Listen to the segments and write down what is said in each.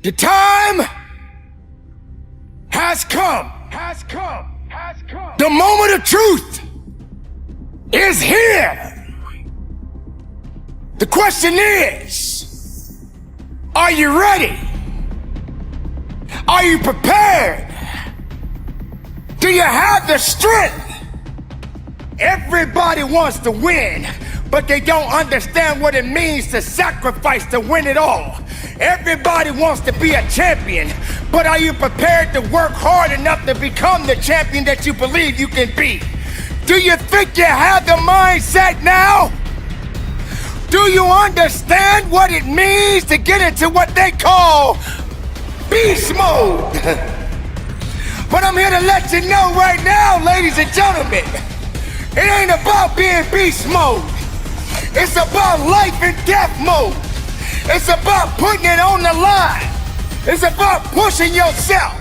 The time has come. The moment of truth is here. The question is, are you ready? Are you prepared? Do you have the strength? Everybody wants to win, but they don't understand what it means to sacrifice to win it all. Everybody wants to be a champion, but are you prepared to work hard enough to become the champion that you believe you can be? Do you think you have the mindset now? Do you understand what it means to get into what they call beast mode? But I'm here to let you know right now, ladies and gentlemen, it ain't about being beast mode. It's about life and death mode. It's about putting it on the line. It's about pushing yourself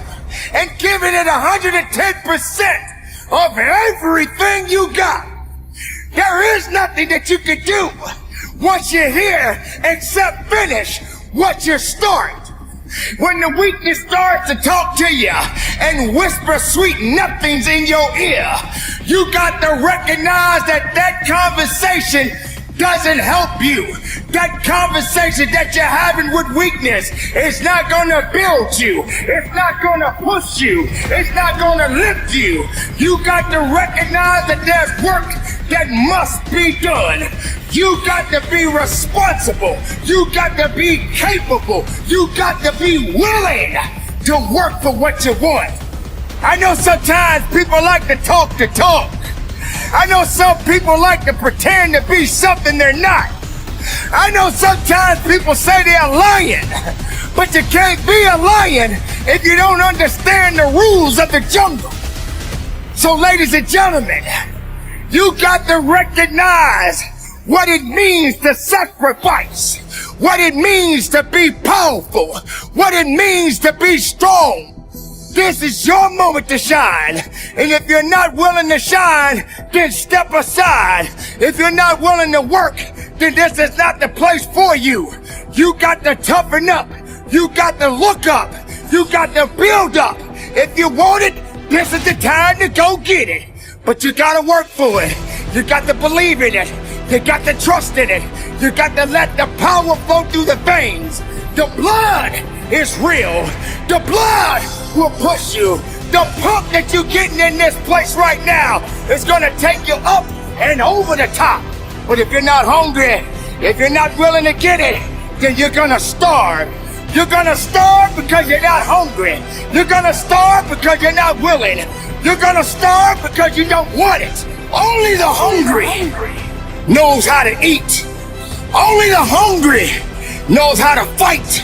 and giving it 110% of everything you got. There is nothing that you can do once you're here except finish what you start. When the weakness starts to talk to you and whisper sweet nothings in your ear, you got to recognize that that conversation doesn't help you. That conversation that you're having with weakness is not gonna build you. It's not gonna push you. It's not gonna lift you. You got to recognize that there's work that must be done. You got to be responsible. You got to be capable. You got to be willing to work for what you want. I know sometimes people like to talk the talk. I know some people like to pretend to be something they're not. I know sometimes people say they're lying, but you can't be a lion if you don't understand the rules of the jungle. So ladies and gentlemen, you got to recognize what it means to sacrifice, what it means to be powerful, what it means to be strong. This is your moment to shine. And if you're not willing to shine, then step aside. If you're not willing to work, then this is not the place for you. You got to toughen up. You got to look up. You got to build up. If you want it, this is the time to go get it. But you got to work for it. You got to believe in it. You got to trust in it. You got to let the power flow through the veins. The blood is real. The blood will push you. The pump that you're getting in this place right now is gonna take you up and over the top. But if you're not hungry, if you're not willing to get it, then you're gonna starve. You're gonna starve because you're not hungry. You're gonna starve because you're not willing. You're gonna starve because you don't want it. Only the hungry knows how to eat. Only the hungry knows how to fight.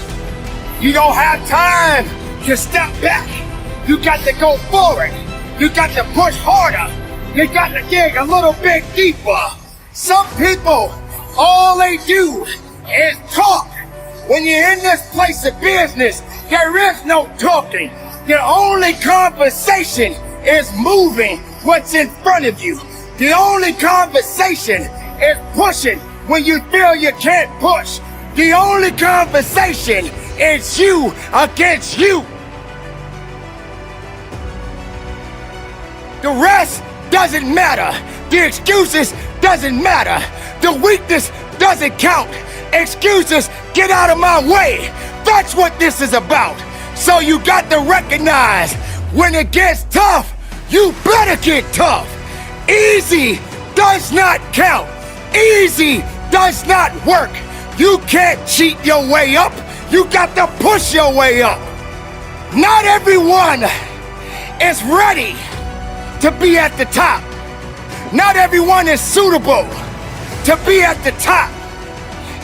You don't have time to step back. You got to go forward. You got to push harder. You got to dig a little bit deeper. Some people, all they do is talk. When you're in this place of business, there is no talking. The only conversation is moving what's in front of you. The only conversation is pushing when you feel you can't push. The only conversation is you against you. The rest doesn't matter. The excuses doesn't matter. The weakness doesn't count. Excuses, get out of my way. That's what this is about. So you got to recognize when it gets tough, you better get tough. Easy does not count. Easy does not work. You can't cheat your way up. You got to push your way up. Not everyone is ready to be at the top. Not everyone is suitable to be at the top.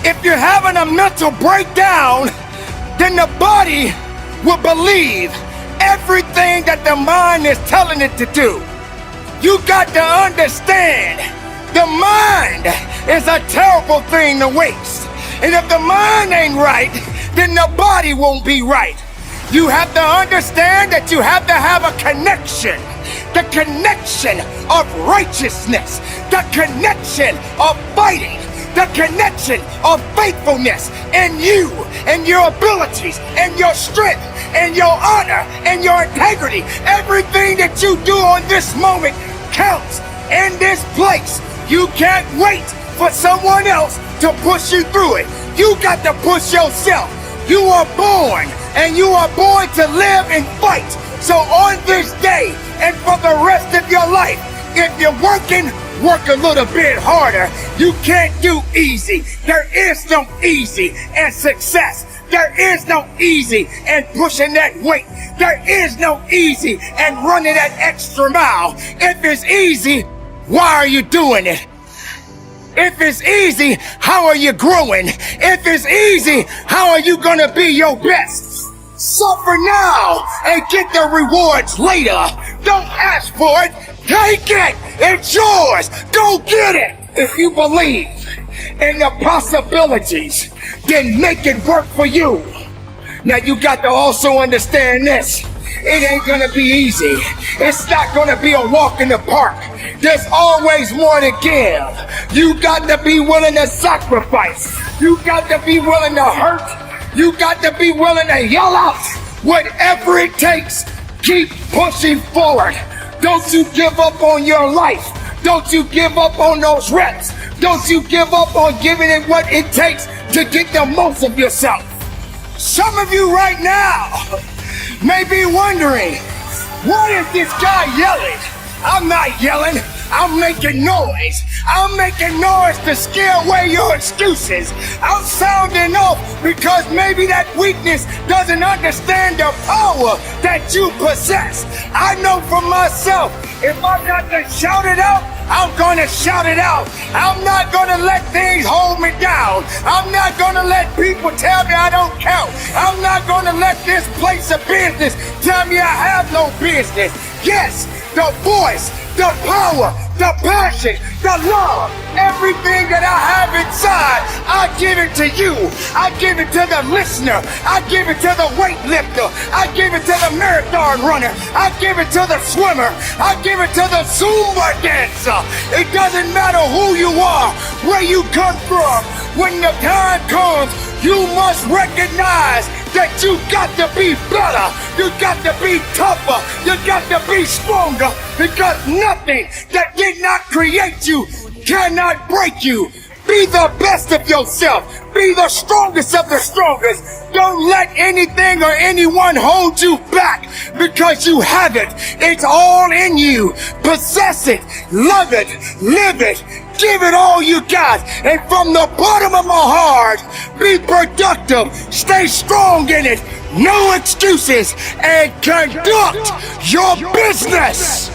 If you're having a mental breakdown, then the body will believe everything that the mind is telling it to do. You got to understand, the mind is a terrible thing to waste. And if the mind ain't right, then the body won't be right. You have to understand that you have to have a connection. The connection of righteousness. The connection of fighting. the connection of faithfulness in you and your abilities and your strength and your honor and your integrity. Everything that you do on this moment counts in this place. You can't wait for someone else to push you through it. You got to push yourself. You are born, and you are born to live and fight. So on this day and for the rest of your life, if you're working, work a little bit harder. You can't do easy. There is no easy and success. There is no easy and pushing that weight. There is no easy and running that extra mile. If it's easy, why are you doing it? If it's easy, how are you growing? If it's easy, how are you gonna be your best? Suffer now and get the rewards later. Don't ask for it, take it. It's yours. Go get it. If you believe in the possibilities, then make it work for you. Now you got to also understand this. It ain't gonna be easy. It's not gonna be a walk in the park. There's always more to give. You got to be willing to sacrifice. You got to be willing to hurt. You got to be willing to yell out. Whatever it takes, keep pushing forward. Don't you give up on your life. Don't you give up on those reps. Don't you give up on giving it what it takes to get the most of yourself. Some of you right now may be wondering, what is this guy yelling? I'm not yelling, I'm making noise. I'm making noise to scare away your excuses. I'm sounding off because maybe that weakness doesn't understand the power that you possess. I know for myself, if I got to shout it out, I'm gonna shout it out. I'm not gonna let things hold me down. I'm not gonna let people tell me I don't count. I'm not gonna let this place of business tell me I have no business. Yes, the voice, the power, the passion, the love, everything that I have inside, I give it to you. I give it to the listener. I give it to the weightlifter. I give it to the marathon runner. I give it to the swimmer. I give it to the Zumba dancer. It doesn't matter who you are, where you come from. When the time comes, you must recognize that you got to be better. You got to be tougher. You got to be stronger, because nothing that did not create you cannot break you. Be the best of yourself. Be the strongest of the strongest. Don't let anything or anyone hold you back, because you have it. It's all in you. Possess it. Love it. Live it. Give it all you got. And from the bottom of my heart, be productive. Stay strong in it. No excuses. And conduct your business.